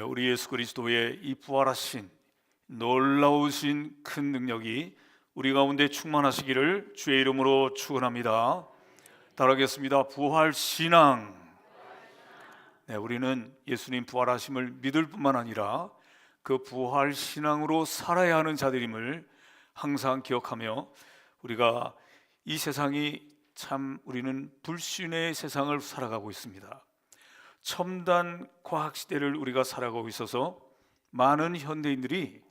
우리 예수 그리스도의 이 부활하신 놀라우신 큰 능력이 우리 가운데 충만하시기를 주의 이름으로 축원합니다. 따라하겠습니다. 부활신앙. 우리는 예수님 부활하심을 믿을 뿐만 아니라 그 부활신앙으로 살아야 하는 자들임을 항상 기억하며, 우리가 이 세상이 참 우리는 불신의 세상을 살아가고 있습니다. 첨단 과학 시대를 우리가 살아가고 있어서 많은 현대인들이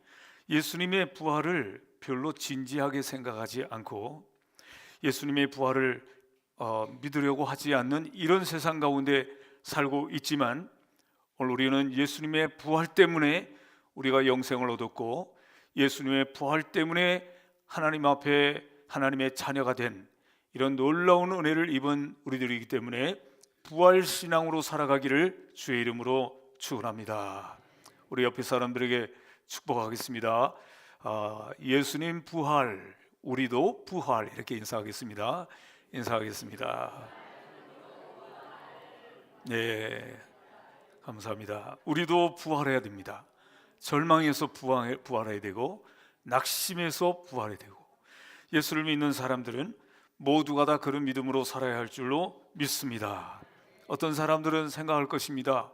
예수님의 부활을 별로 진지하게 생각하지 않고 예수님의 부활을 믿으려고 하지 않는 이런 세상 가운데 살고 있지만, 오늘 우리는 예수님의 부활 때문에 우리가 영생을 얻었고, 예수님의 부활 때문에 하나님 앞에 하나님의 자녀가 된 이런 놀라운 은혜를 입은 우리들이기 때문에 부활신앙으로 살아가기를 주의 이름으로 축원합니다. 우리 옆에 사람들에게 축복하겠습니다. 예수님 부활, 우리도 부활, 이렇게 인사하겠습니다. 네, 감사합니다. 우리도 부활해야 됩니다. 절망에서 부활해야 되고, 낙심에서 부활해야 되고, 예수를 믿는 사람들은 모두가 다 그런 믿음으로 살아야 할 줄로 믿습니다. 어떤 사람들은 생각할 것입니다.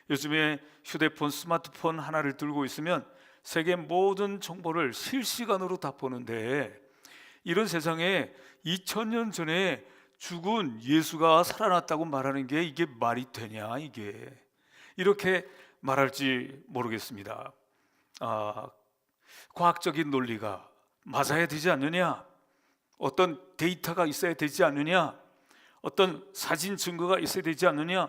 요즘에 휴대폰, 스마트폰 하나를 들고 있으면 세계 모든 정보를 실시간으로 다 보는데, 이런 세상에 2000년 전에 죽은 예수가 살아났다고 말하는 게 이게 말이 되냐, 이게 이렇게 말할지 모르겠습니다. 과학적인 논리가 맞아야 되지 않느냐, 어떤 데이터가 있어야 되지 않느냐, 어떤 사진 증거가 있어야 되지 않느냐,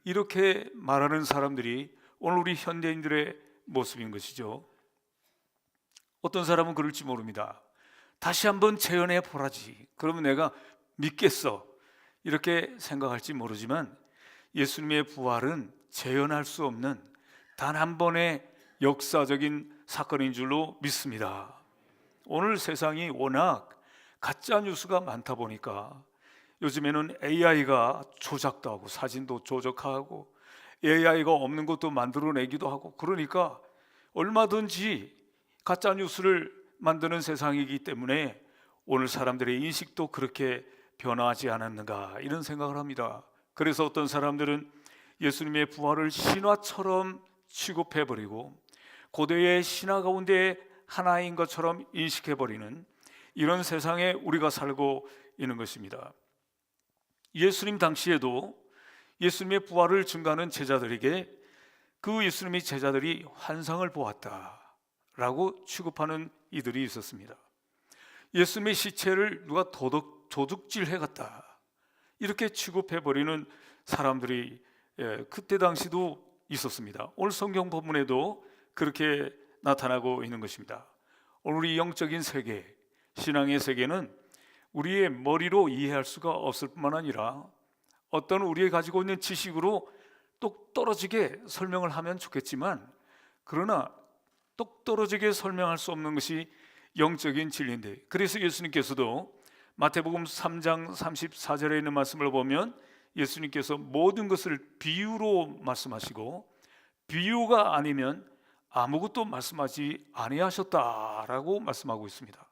이렇게 말하는 사람들이 오늘 우리 현대인들의 모습인 것이죠. 어떤 사람은 그럴지 모릅니다. 다시 한번 재현해 보라지, 그러면 내가 믿겠어, 이렇게 생각할지 모르지만, 예수님의 부활은 재현할 수 없는 단 한 번의 역사적인 사건인 줄로 믿습니다. 오늘 세상이 워낙 가짜 뉴스가 많다 보니까 요즘에는 AI가 조작도 하고 사진도 조작하고 AI가 없는 것도 만들어내기도 하고, 그러니까 얼마든지 가짜 뉴스를 만드는 세상이기 때문에 오늘 사람들의 인식도 그렇게 변화하지 않았는가, 이런 생각을 합니다. 그래서 어떤 사람들은 예수님의 부활을 신화처럼 취급해버리고 고대의 신화 가운데 하나인 것처럼 인식해버리는 이런 세상에 우리가 살고 있는 것입니다. 예수님 당시에도 예수님의 부활을 증거하는 제자들에게 그 예수님의 제자들이 환상을 보았다라고 취급하는 이들이 있었습니다. 예수님의 시체를 누가 도둑질해 갔다, 이렇게 취급해버리는 사람들이 그때 당시도 있었습니다. 오늘 성경 본문에도 그렇게 나타나고 있는 것입니다. 오늘 우리 영적인 세계, 신앙의 세계는 우리의 머리로 이해할 수가 없을 뿐만 아니라 어떤 우리가 가지고 있는 지식으로 똑 떨어지게 설명을 하면 좋겠지만, 그러나 똑 떨어지게 설명할 수 없는 것이 영적인 진리인데, 그래서 예수님께서도 마태복음 3장 34절에 있는 말씀을 보면 예수님께서 모든 것을 비유로 말씀하시고 비유가 아니면 아무것도 말씀하지 아니하셨다라고 말씀하고 있습니다.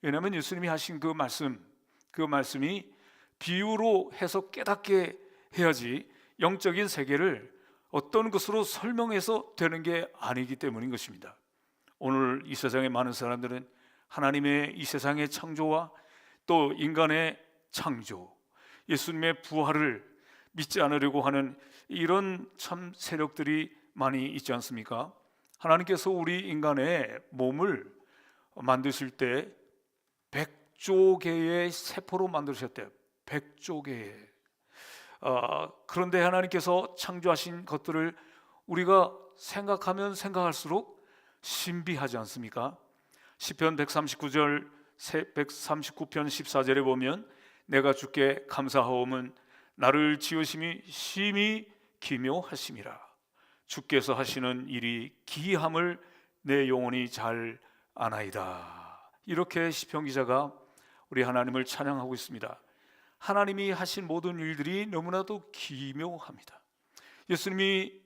왜냐하면 예수님이 하신 그 말씀이 비유로 해서 깨닫게 해야지 영적인 세계를 어떤 것으로 설명해서 되는 게 아니기 때문인 것입니다. 오늘 이 세상의 많은 사람들은 하나님의 이 세상의 창조와 또 인간의 창조, 예수님의 부활을 믿지 않으려고 하는 이런 참 세력들이 많이 있지 않습니까? 하나님께서 우리 인간의 몸을 만드실 때 100조 개의 세포로 만드셨대요. 100조 개의. 그런데 하나님께서 창조하신 것들을 우리가 생각하면 생각할수록 신비하지 않습니까? 시편 139편 14절에 보면 내가 주께 감사하오면 나를 지으심이 심히 기묘하심이라. 주께서 하시는 일이 기이함을 내 영혼이 잘 아나이다. 이렇게 시편 기자가 우리 하나님을 찬양하고 있습니다. 하나님이 하신 모든 일들이 너무나도 기묘합니다. 예수님이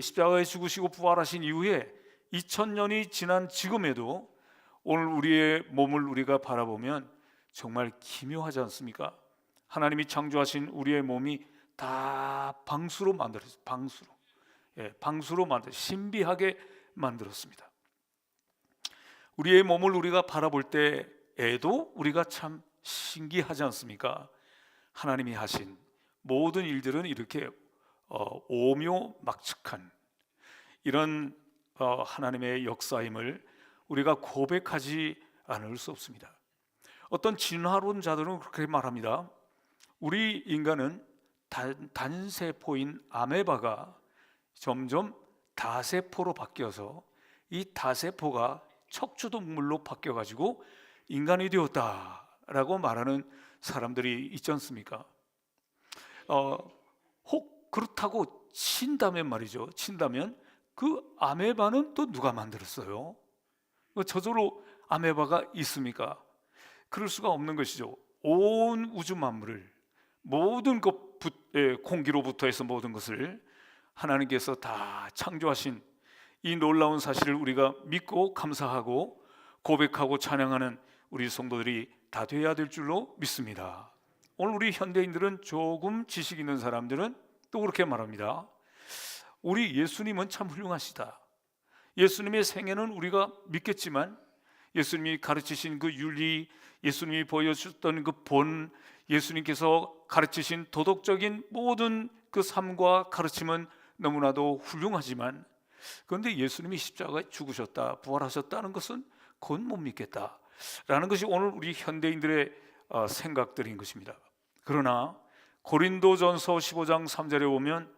십자가에 죽으시고 부활하신 이후에 2000년이 지난 지금에도 오늘 우리의 몸을 우리가 바라보면 정말 기묘하지 않습니까? 하나님이 창조하신 우리의 몸이 다 방수로 만들었어요. 방수로 만들, 신비하게 만들었습니다. 우리의 몸을 우리가 바라볼 때에도 우리가 참 신기하지 않습니까? 하나님이 하신 모든 일들은 이렇게 오묘막측한 이런 하나님의 역사임을 우리가 고백하지 않을 수 없습니다. 어떤 진화론자들은 그렇게 말합니다. 우리 인간은 단세포인 아메바가 점점 다세포로 바뀌어서 이 다세포가 척추동물로 바뀌어가지고 인간이 되었다라고 말하는 사람들이 있지 않습니까? 혹 그렇다고 친다면 말이죠. 친다면 그 아메바는 또 누가 만들었어요? 저절로 아메바가 있습니까? 그럴 수가 없는 것이죠. 온 우주 만물을 모든 공기로부터 해서 모든 것을 하나님께서 다 창조하신 이 놀라운 사실을 우리가 믿고 감사하고 고백하고 찬양하는 우리 성도들이 다 돼야 될 줄로 믿습니다. 오늘 우리 현대인들은 조금 지식 있는 사람들은 또 그렇게 말합니다. 우리 예수님은 참 훌륭하시다. 예수님의 생애는 우리가 믿겠지만 예수님이 가르치신 그 윤리, 예수님이 보여주셨던 그 본, 예수님께서 가르치신 도덕적인 모든 그 삶과 가르침은 너무나도 훌륭하지만 그런데 예수님이 십자가에 죽으셨다, 부활하셨다는 것은 그건 못 믿겠다 라는 것이 오늘 우리 현대인들의 생각들인 것입니다. 그러나 고린도전서 15장 3절에 보면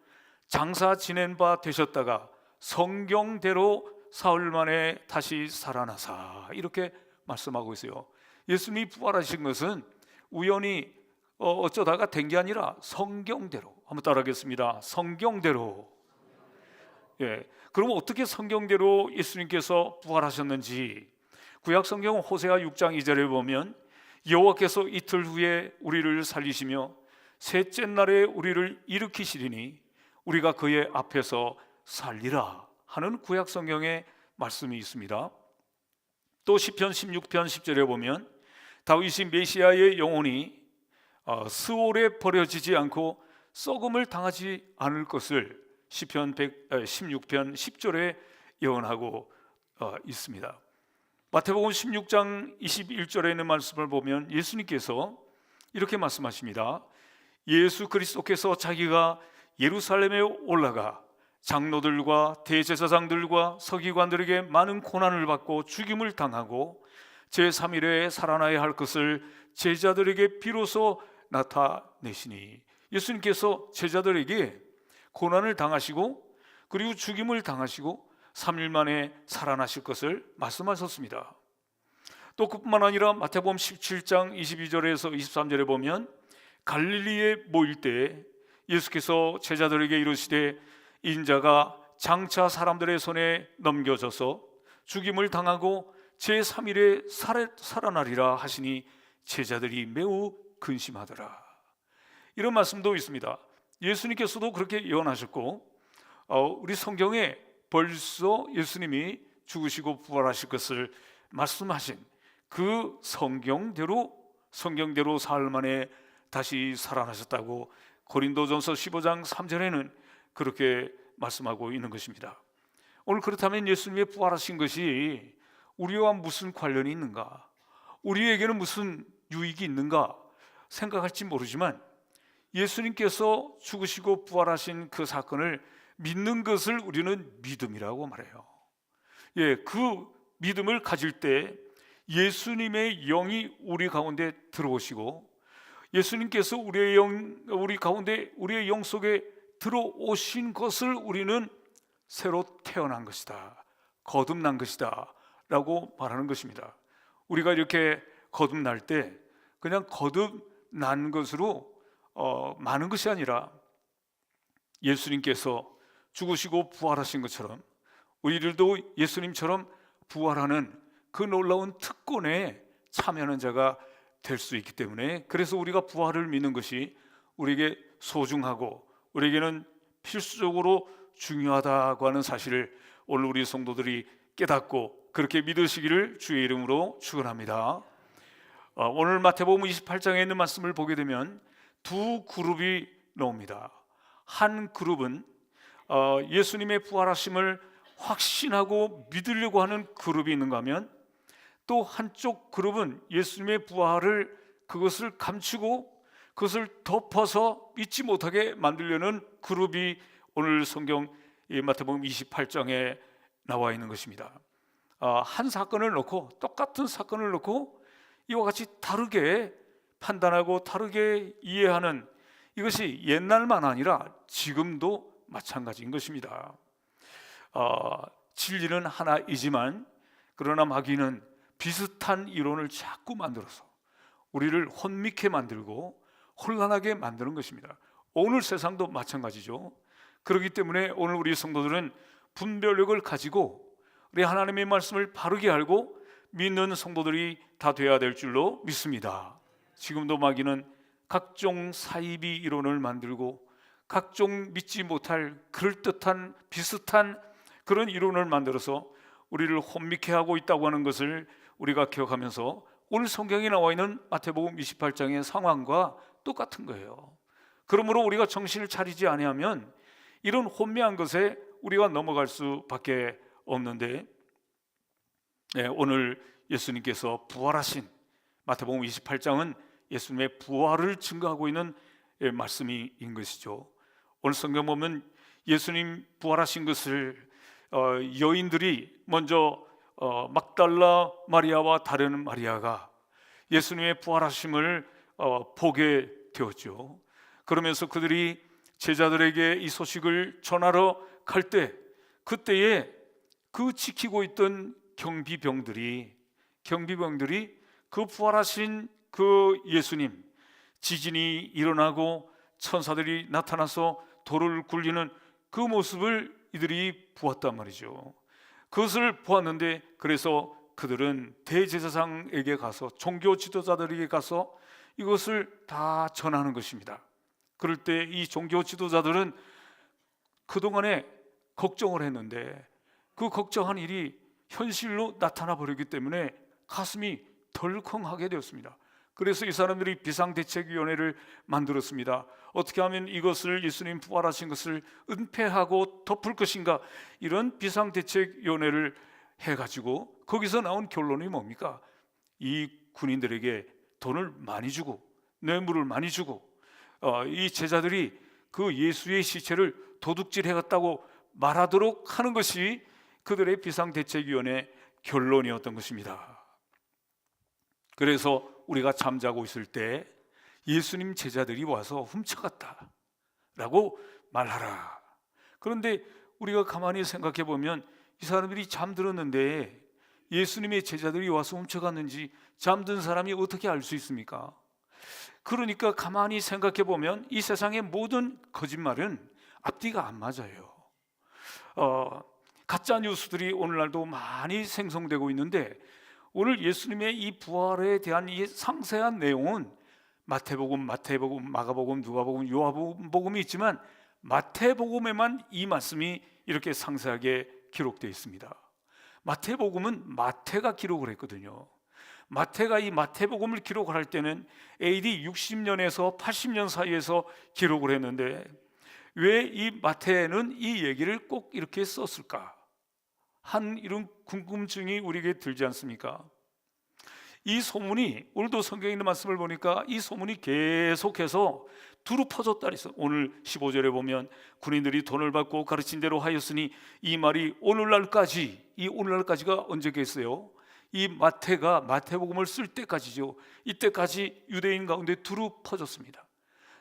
장사 지낸 바 되셨다가 성경대로 사흘 만에 다시 살아나사 이렇게 말씀하고 있어요. 예수님이 부활하신 것은 우연히 어쩌다가 된 게 아니라 성경대로. 한번 따라하겠습니다. 성경대로. 그럼 어떻게 성경대로 예수님께서 부활하셨는지 구약 성경 호세아 6장 2절에 보면 여호와께서 이틀 후에 우리를 살리시며 셋째 날에 우리를 일으키시리니 우리가 그의 앞에서 살리라 하는 구약 성경의 말씀이 있습니다. 또 시편 16편 10절에 보면 다윗이 메시아의 영혼이 스올에 버려지지 않고 썩음을 당하지 않을 것을 시편 16편 10절에 예언하고 있습니다. 마태복음 16장 21절에 있는 말씀을 보면 예수님께서 이렇게 말씀하십니다. 예수 그리스도께서 자기가 예루살렘에 올라가 장로들과 대제사장들과 서기관들에게 많은 고난을 받고 죽임을 당하고 제3일에 살아나야 할 것을 제자들에게 비로소 나타내시니 예수님께서 제자들에게 고난을 당하시고 그리고 죽임을 당하시고 3일 만에 살아나실 것을 말씀하셨습니다. 또 그뿐만 아니라 마태복음 17장 22절에서 23절에 보면 갈릴리에 모일 때 예수께서 제자들에게 이르시되 인자가 장차 사람들의 손에 넘겨져서 죽임을 당하고 제3일에 살아나리라 하시니 제자들이 매우 근심하더라. 이런 말씀도 있습니다. 예수님께서도 그렇게 예언하셨고 우리 성경에 벌써 예수님이 죽으시고 부활하실 것을 말씀하신 그 성경대로 사흘 만에 다시 살아나셨다고 고린도전서 15장 3절에는 그렇게 말씀하고 있는 것입니다. 오늘 그렇다면 예수님의 부활하신 것이 우리와 무슨 관련이 있는가? 우리에게는 무슨 유익이 있는가? 생각할지 모르지만 예수님께서 죽으시고 부활하신 그 사건을 믿는 것을 우리는 믿음이라고 말해요. 그 믿음을 가질 때 예수님의 영이 우리 가운데 들어오시고 예수님께서 우리 가운데 우리의 영 속에 들어오신 것을 우리는 새로 태어난 것이다, 거듭난 것이다 라고 말하는 것입니다. 우리가 이렇게 거듭날 때 그냥 거듭난 것으로 많은 것이 아니라 예수님께서 죽으시고 부활하신 것처럼 우리들도 예수님처럼 부활하는 그 놀라운 특권에 참여하는 자가 될 수 있기 때문에 그래서 우리가 부활을 믿는 것이 우리에게 소중하고 우리에게는 필수적으로 중요하다고 하는 사실을 오늘 우리 성도들이 깨닫고 그렇게 믿으시기를 주의 이름으로 축원합니다. 오늘 마태복음 28장에 있는 말씀을 보게 되면 두 그룹이 나옵니다. 한 그룹은 예수님의 부활하심을 확신하고 믿으려고 하는 그룹이 있는가 하면, 또 한쪽 그룹은 예수님의 부활을 그것을 감추고 그것을 덮어서 믿지 못하게 만들려는 그룹이 오늘 성경 마태복음 28장에 나와 있는 것입니다. 한 사건을 놓고, 똑같은 사건을 놓고 이와 같이 다르게 판단하고 다르게 이해하는, 이것이 옛날만 아니라 지금도 마찬가지인 것입니다. 진리는 하나이지만 그러나 마귀는 비슷한 이론을 자꾸 만들어서 우리를 혼미케 만들고 혼란하게 만드는 것입니다. 오늘 세상도 마찬가지죠. 그렇기 때문에 오늘 우리 성도들은 분별력을 가지고 우리 하나님의 말씀을 바르게 알고 믿는 성도들이 다 되어야 될 줄로 믿습니다. 지금도 마귀는 각종 사이비 이론을 만들고 각종 믿지 못할 그럴듯한 비슷한 그런 이론을 만들어서 우리를 혼미케 하고 있다고 하는 것을 우리가 기억하면서 오늘 성경에 나와 있는 마태복음 28장의 상황과 똑같은 거예요. 그러므로 우리가 정신을 차리지 아니하면 이런 혼미한 것에 우리가 넘어갈 수밖에 없는데, 오늘 예수님께서 부활하신 마태복음 28장은 예수님의 부활을 증거하고 있는 말씀인 것이죠. 오늘 성경 보면 예수님 부활하신 것을 여인들이 먼저 막달라 마리아와 다른 마리아가 예수님의 부활하심을 보게 되었죠. 그러면서 그들이 제자들에게 이 소식을 전하러 갈 때, 그때에 그 지키고 있던 경비병들이 그 부활하신 그 예수님, 지진이 일어나고 천사들이 나타나서 돌을 굴리는 그 모습을 이들이 보았단 말이죠. 그것을 보았는데, 그래서 그들은 대제사장에게 가서, 종교 지도자들에게 가서 이것을 다 전하는 것입니다. 그럴 때 이 종교 지도자들은 그동안에 걱정을 했는데 그 걱정한 일이 현실로 나타나 버리기 때문에 가슴이 덜컹하게 되었습니다. 그래서 이 사람들이 비상대책위원회를 만들었습니다. 어떻게 하면 이것을, 예수님 부활하신 것을 은폐하고 덮을 것인가, 이런 비상대책위원회를 해가지고 거기서 나온 결론이 뭡니까? 이 군인들에게 돈을 많이 주고 뇌물을 많이 주고 이 제자들이 그 예수의 시체를 도둑질해갔다고 말하도록 하는 것이 그들의 비상대책위원회 결론이었던 것입니다. 그래서 우리가 잠자고 있을 때 예수님 제자들이 와서 훔쳐갔다 라고 말하라. 그런데 우리가 가만히 생각해 보면 이 사람들이 잠들었는데 예수님의 제자들이 와서 훔쳐갔는지 잠든 사람이 어떻게 알 수 있습니까? 그러니까 가만히 생각해 보면 이 세상의 모든 거짓말은 앞뒤가 안 맞아요. 가짜 뉴스들이 오늘날도 많이 생성되고 있는데, 오늘 예수님의 이 부활에 대한 이 상세한 내용은 마태복음, 마가복음, 누가복음, 요한복음이 있지만 마태복음에만 이 말씀이 이렇게 상세하게 기록되어 있습니다. 마태복음은 마태가 기록을 했거든요. 마태가 이 마태복음을 기록을 할 때는 AD 60년에서 80년 사이에서 기록을 했는데, 왜 이 마태는 이 얘기를 꼭 이렇게 썼을까? 한 이런 궁금증이 우리에게 들지 않습니까? 이 소문이, 오늘도 성경에 있는 말씀을 보니까 이 소문이 계속해서 두루 퍼졌다 그랬어요. 오늘 15절에 보면 군인들이 돈을 받고 가르친 대로 하였으니, 이 말이 오늘날까지, 이 오늘날까지가 언제겠어요? 이 마태가 마태복음을 쓸 때까지죠. 이때까지 유대인 가운데 두루 퍼졌습니다.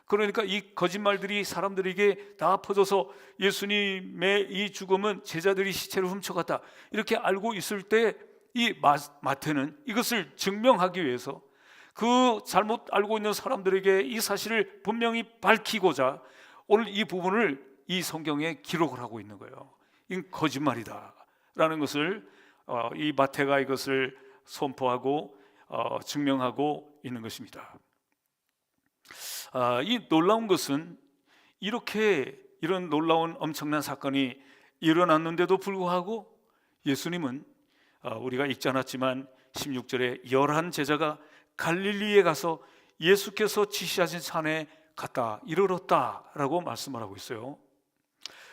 그러니까 이 거짓말들이 사람들에게 다 퍼져서 예수님의 이 죽음은 제자들이 시체를 훔쳐갔다 이렇게 알고 있을 때, 이 마태는 이것을 증명하기 위해서 그 잘못 알고 있는 사람들에게 이 사실을 분명히 밝히고자 오늘 이 부분을 이 성경에 기록을 하고 있는 거예요. 이건 거짓말이다 라는 것을 이 마태가 이것을 선포하고 증명하고 있는 것입니다. 이 놀라운 것은, 이렇게 이런 놀라운 엄청난 사건이 일어났는데도 불구하고 예수님은 우리가 읽지 않았지만 16절에 11 제자가 갈릴리에 가서 예수께서 지시하신 산에 갔다 이르렀다라고 말씀을 하고 있어요.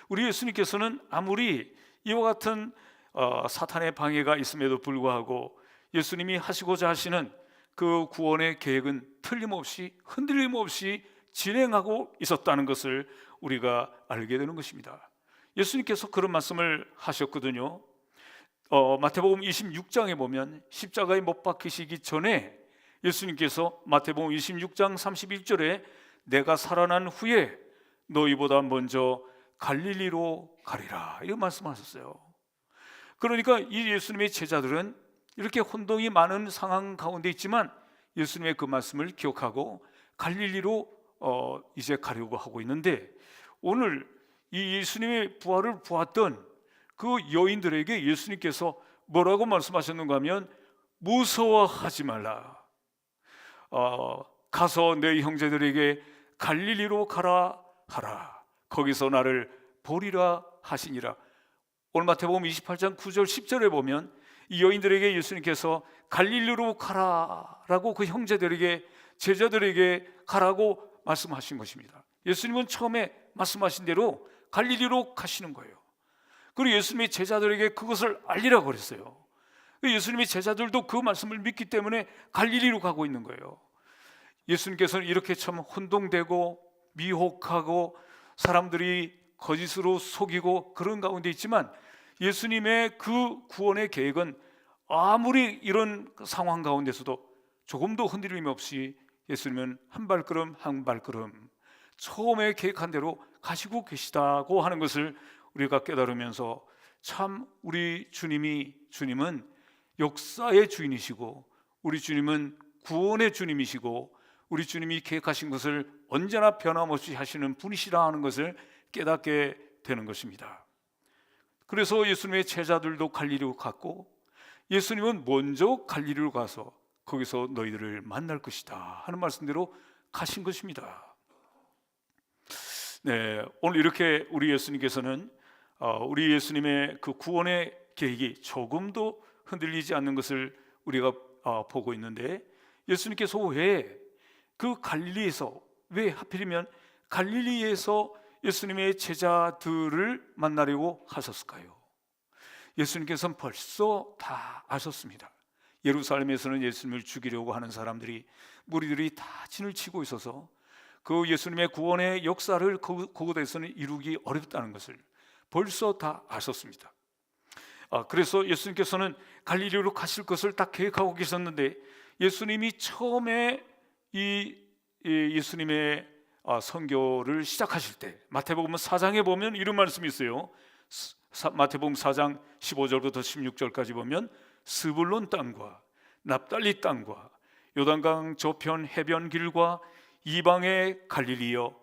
우리 예수님께서는 아무리 이와 같은 사탄의 방해가 있음에도 불구하고 예수님이 하시고자 하시는 그 구원의 계획은 틀림없이 흔들림 없이 진행하고 있었다는 것을 우리가 알게 되는 것입니다. 예수님께서 그런 말씀을 하셨거든요. 마태복음 26장에 보면 십자가에 못 박히시기 전에 예수님께서 마태복음 26장 31절에 내가 살아난 후에 너희보다 먼저 갈릴리로 가리라 이런 말씀하셨어요. 그러니까 이 예수님의 제자들은 이렇게 혼동이 많은 상황 가운데 있지만 예수님의 그 말씀을 기억하고 갈릴리로 이제 가려고 하고 있는데, 오늘 이 예수님의 부활을 보았던 그 여인들에게 예수님께서 뭐라고 말씀하셨는가 하면 무서워하지 말라. 가서 내 형제들에게 갈릴리로 가라 하라. 거기서 나를 보리라 하시니라. 오늘 마태복음 28장 9절 10절에 보면 이 여인들에게 예수님께서 갈릴리로 가라라고 그 형제들에게 제자들에게 가라고 말씀하신 것입니다. 예수님은 처음에 말씀하신 대로 갈릴리로 가시는 거예요. 그리고 예수님의 제자들에게 그것을 알리라고 그랬어요. 예수님의 제자들도 그 말씀을 믿기 때문에 갈릴리로 가고 있는 거예요. 예수님께서는 이렇게 참 혼동되고 미혹하고 사람들이 거짓으로 속이고 그런 가운데 있지만 예수님의 그 구원의 계획은 아무리 이런 상황 가운데서도 조금도 흔들림 없이 예수님은 한 발걸음 한 발걸음 처음에 계획한 대로 가시고 계시다고 하는 것을 우리가 깨달으면서 참 우리 주님은 역사의 주인이시고 우리 주님은 구원의 주님이시고 우리 주님이 계획하신 것을 언제나 변함없이 하시는 분이시라 하는 것을 깨닫게 되는 것입니다. 그래서 예수님의 제자들도 갈릴리로 갔고 예수님은 먼저 갈릴리로 가서 거기서 너희들을 만날 것이다 하는 말씀대로 가신 것입니다. 네, 오늘 이렇게 우리 예수님께서는 우리 예수님의 그 구원의 계획이 조금도 흔들리지 않는 것을 우리가 보고 있는데, 예수님께서 왜 그 갈릴리에서, 왜 하필이면 갈릴리에서 예수님의 제자들을 만나려고 하셨을까요? 예수님께서는 벌써 다 아셨습니다. 예루살렘에서는 예수님을 죽이려고 하는 사람들이, 무리들이 다 진을 치고 있어서 그 예수님의 구원의 역사를 그곳에서는 이루기 어렵다는 것을 벌써 다 아셨습니다. 그래서 예수님께서는 갈릴리로 가실 것을 딱 계획하고 계셨는데, 예수님이 처음에 이 예수님의 선교를 시작하실 때 마태복음 4장에 보면 이런 말씀이 있어요. 마태복음 4장 15절부터 16절까지 보면 스불론 땅과 납달리 땅과 요단강 저편 해변 길과 이방의 갈릴리여,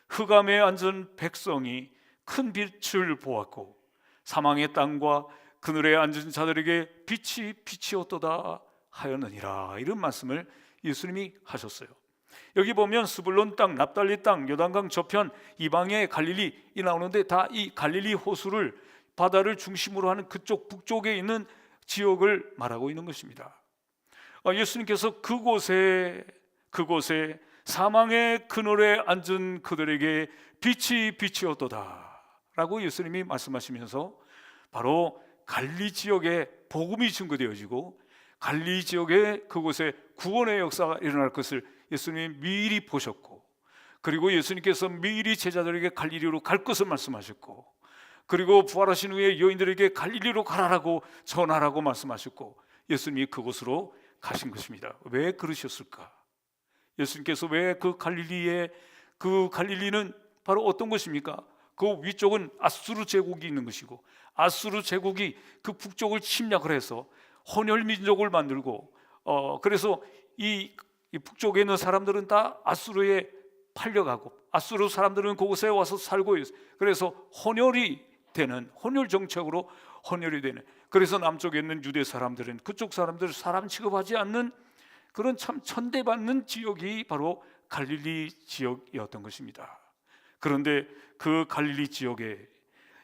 흑암에 앉은 백성이 큰 빛을 보았고 사망의 땅과 그늘에 앉은 자들에게 빛이 비치었도다 하였느니라. 이런 말씀을 예수님이 하셨어요. 여기 보면 스불론 땅, 납달리 땅, 요단강 저편, 이방의 갈릴리 이 나오는데 다 이 갈릴리 호수를, 바다를 중심으로 하는 그쪽 북쪽에 있는 지역을 말하고 있는 것입니다. 예수님께서 그곳에 사망의 그늘에 앉은 그들에게 빛이 비치었도다 라고 예수님이 말씀하시면서 바로 갈릴리 지역에 복음이 증거되어지고 갈릴리 지역에 그곳에 구원의 역사가 일어날 것을 예수님이 미리 보셨고, 그리고 예수님께서 미리 제자들에게 갈릴리로 갈 것을 말씀하셨고, 그리고 부활하신 후에 여인들에게 갈릴리로 가라라고 전하라고 말씀하셨고, 예수님이 그곳으로 가신 것입니다. 왜 그러셨을까? 예수님께서 왜 그 갈릴리는 바로 어떤 것입니까? 그 위쪽은 아수르 제국이 있는 것이고, 아수르 제국이 그 북쪽을 침략을 해서 혼혈 민족을 만들고, 그래서 이 북쪽에 있는 사람들은 다 아수르에 팔려가고 아수르 사람들은 그곳에 와서 살고 있어요. 그래서 혼혈이 되는, 혼혈 정책으로 혼혈이 되는, 그래서 남쪽에 있는 유대 사람들은 그쪽 사람들을 사람 취급하지 않는 그런 참 천대받는 지역이 바로 갈릴리 지역이었던 것입니다. 그런데 그 갈릴리 지역에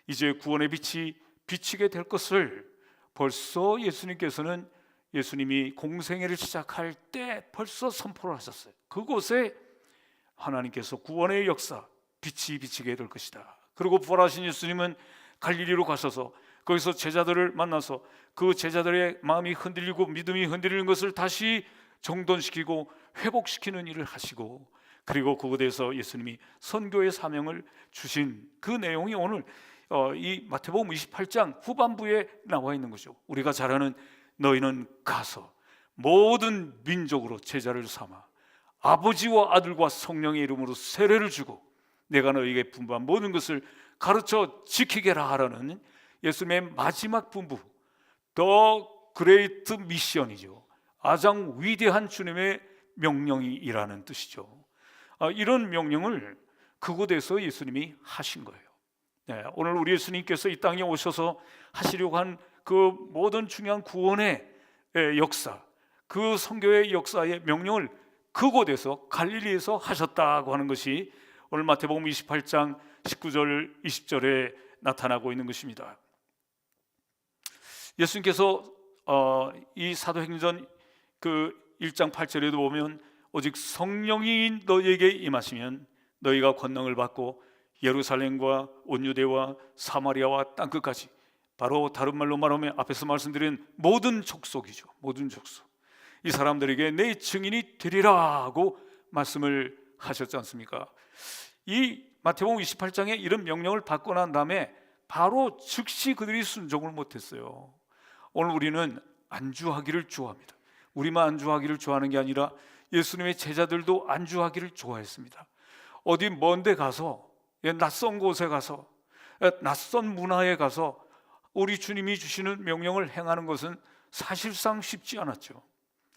이제 구원의 빛이 비치게 될 것을 벌써 예수님께서는 예수님이 공생애를 시작할 때 벌써 선포를 하셨어요. 그곳에 하나님께서 구원의 역사, 빛이 비치게 될 것이다. 그리고 부활하신 예수님은 갈릴리로 가셔서 거기서 제자들을 만나서 그 제자들의 마음이 흔들리고 믿음이 흔들리는 것을 다시 정돈시키고 회복시키는 일을 하시고, 그리고 그곳에서 예수님이 선교의 사명을 주신 그 내용이 오늘 이 마태복음 28장 후반부에 나와 있는 거죠. 우리가 잘 아는 너희는 가서 모든 민족으로 제자를 삼아 아버지와 아들과 성령의 이름으로 세례를 주고 내가 너희에게 분부한 모든 것을 가르쳐 지키게라 하라는 예수님의 마지막 분부, 더 그레이트 미션이죠. 가장 위대한 주님의 명령이라는 뜻이죠. 이런 명령을 그곳에서 예수님이 하신 거예요. 네, 오늘 우리 예수님께서 이 땅에 오셔서 하시려고 한 그 모든 중요한 구원의 역사, 그 선교의 역사의 명령을 그곳에서 갈릴리에서 하셨다고 하는 것이 오늘 마태복음 28장 19절 20절에 나타나고 있는 것입니다. 예수님께서 이 사도행전 그 1장 8절에도 보면 오직 성령이 너희에게 임하시면 너희가 권능을 받고 예루살렘과 온 유대와 사마리아와 땅끝까지, 바로 다른 말로 말하면 앞에서 말씀드린 모든 족속이죠. 모든 족속, 이 사람들에게 내 증인이 되리라고 말씀을 하셨지 않습니까? 이 마태복음 28장에 이런 명령을 받고 난 다음에 바로 즉시 그들이 순종을 못했어요. 오늘 우리는 안주하기를 좋아합니다. 우리만 안주하기를 좋아하는 게 아니라 예수님의 제자들도 안주하기를 좋아했습니다. 어디 먼데 가서, 낯선 곳에 가서, 낯선 문화에 가서 우리 주님이 주시는 명령을 행하는 것은 사실상 쉽지 않았죠.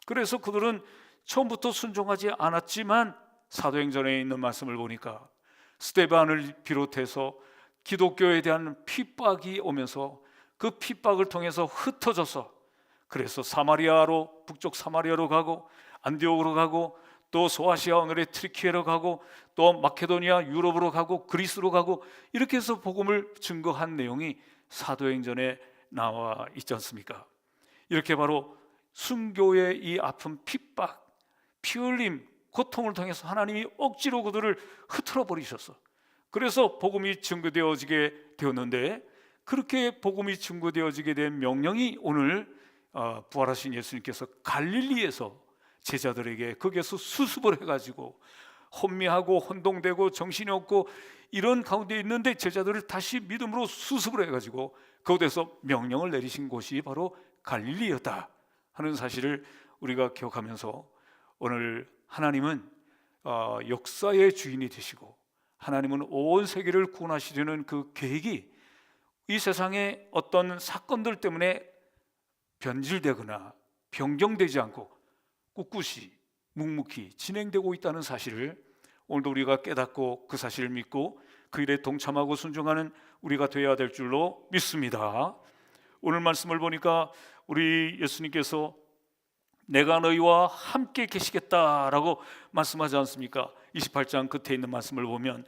그래서 그들은 처음부터 순종하지 않았지만 사도행전에 있는 말씀을 보니까 스데반을 비롯해서 기독교에 대한 핍박이 오면서 그 핍박을 통해서 흩어져서, 그래서 사마리아로, 북쪽 사마리아로 가고 안디옥으로 가고 또 소아시아 오늘의 트리키에로 가고 또 마케도니아 유럽으로 가고 그리스로 가고, 이렇게 해서 복음을 증거한 내용이 사도행전에 나와 있지 않습니까? 이렇게 바로 순교의 이 아픔, 핍박, 피 흘림, 고통을 통해서 하나님이 억지로 그들을 흩어져 버리셨어. 그래서 복음이 증거되어지게 되었는데, 그렇게 복음이 증거되어지게 된 명령이 오늘 부활하신 예수님께서 갈릴리에서 제자들에게 거기에서 수습을 해가지고 혼미하고 혼동되고 정신이 없고 이런 가운데 있는데 제자들을 다시 믿음으로 수습을 해가지고 그곳에서 명령을 내리신 곳이 바로 갈릴리였다 하는 사실을 우리가 기억하면서, 오늘 하나님은 역사의 주인이 되시고 하나님은 온 세계를 구원하시려는 그 계획이 이 세상의 어떤 사건들 때문에 변질되거나 변경되지 않고 꿋꿋이 묵묵히 진행되고 있다는 사실을 오늘도 우리가 깨닫고 그 사실을 믿고 그 일에 동참하고 순종하는 우리가 되어야 될 줄로 믿습니다. 오늘 말씀을 보니까 우리 예수님께서 내가 너희와 함께 계시겠다라고 말씀하지 않습니까? 28장 끝에 있는 말씀을 보면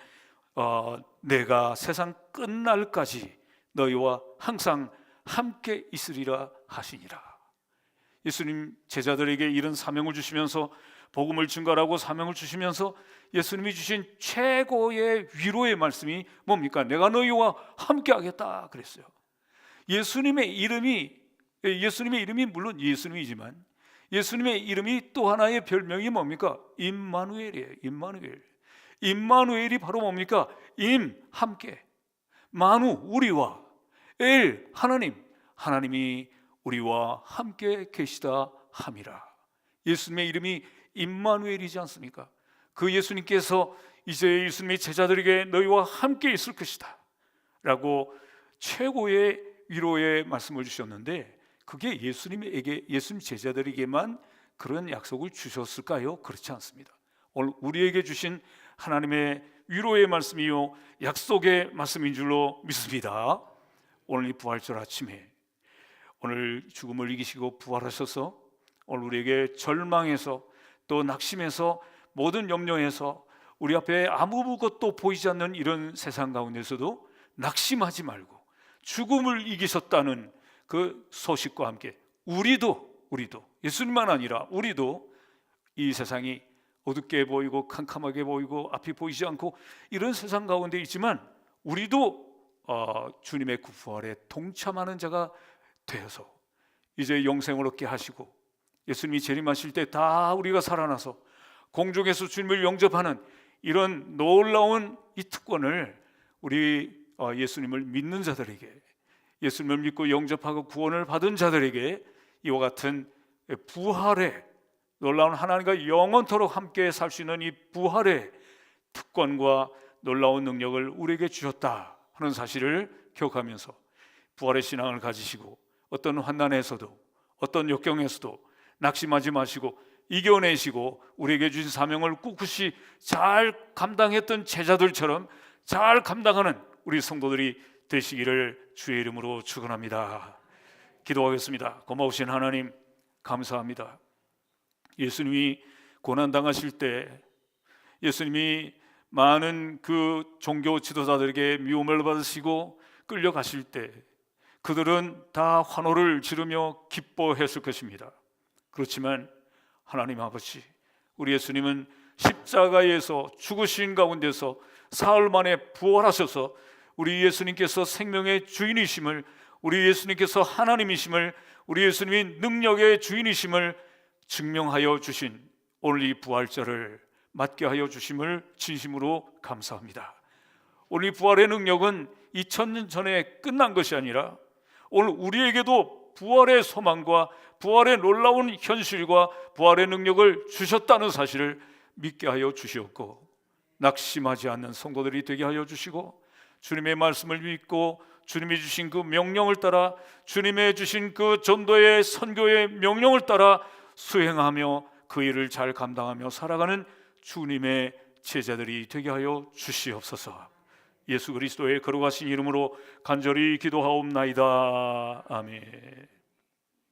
내가 세상 끝날까지 너희와 항상 함께 있으리라 하시니라. 예수님 제자들에게 이런 사명을 주시면서, 복음을 증거하라고 사명을 주시면서 예수님이 주신 최고의 위로의 말씀이 뭡니까? 내가 너희와 함께 하겠다 그랬어요. 예수님의 이름이 물론 예수님이지만 예수님의 이름이 또 하나의 별명이 뭡니까? 임마누엘이에요. 임마누엘이 바로 뭡니까? 함께, 마누 우리와, 엘 하나님이 우리와 함께 계시다 함이라. 예수님의 이름이 임마누엘이지 않습니까? 그 예수님께서 이제 예수님의 제자들에게 너희와 함께 있을 것이다 라고 최고의 위로의 말씀을 주셨는데, 그게 예수님 제자들에게만 그런 약속을 주셨을까요? 그렇지 않습니다. 오늘 우리에게 주신 하나님의 위로의 말씀이요 약속의 말씀인 줄로 믿습니다. 오늘 이 부활절 아침에 오늘 죽음을 이기시고 부활하셔서 오늘 우리에게 절망에서 또 낙심해서 모든 염려에서 우리 앞에 아무것도 보이지 않는 이런 세상 가운데서도 낙심하지 말고 죽음을 이기셨다는 그 소식과 함께 우리도 예수님만 아니라 우리도 이 세상이 어둡게 보이고 캄캄하게 보이고 앞이 보이지 않고 이런 세상 가운데 있지만 우리도 주님의 그 부활에 동참하는 자가 되어서 이제 영생을 얻게 하시고 예수님이 재림하실 때 다 우리가 살아나서 공중에서 주님을 영접하는 이런 놀라운 이 특권을 우리 예수님을 믿는 자들에게, 예수님을 믿고 영접하고 구원을 받은 자들에게 이와 같은 부활의 놀라운 하나님과 영원토록 함께 살 수 있는 이 부활의 특권과 놀라운 능력을 우리에게 주셨다 하는 사실을 기억하면서 부활의 신앙을 가지시고 어떤 환난에서도 어떤 역경에서도 낙심하지 마시고 이겨내시고 우리에게 주신 사명을 꿋꿋이 잘 감당했던 제자들처럼 잘 감당하는 우리 성도들이 되시기를 주의 이름으로 축원합니다. 기도하겠습니다. 고마우신 하나님 감사합니다. 예수님이 고난당하실 때 예수님이 많은 그 종교 지도자들에게 미움을 받으시고 끌려가실 때 그들은 다 환호를 지르며 기뻐했을 것입니다. 그렇지만 하나님 아버지, 우리 예수님은 십자가에서 죽으신 가운데서 사흘 만에 부활하셔서 우리 예수님께서 생명의 주인이심을, 우리 예수님께서 하나님이심을, 우리 예수님이 능력의 주인이심을 증명하여 주신 오늘 이 부활절을 맞게 하여 주심을 진심으로 감사합니다. 오늘 이 부활의 능력은 2000년 전에 끝난 것이 아니라 오늘 우리에게도 부활의 소망과 부활의 놀라운 현실과 부활의 능력을 주셨다는 사실을 믿게 하여 주시옵고 낙심하지 않는 성도들이 되게 하여 주시고 주님의 말씀을 믿고 주님이 주신 그 명령을 따라 주님의 주신 그 전도의 선교의 명령을 따라 수행하며 그 일을 잘 감당하며 살아가는 주님의 제자들이 되게 하여 주시옵소서. 예수 그리스도의 거룩하신 이름으로 간절히 기도하옵나이다. 아멘.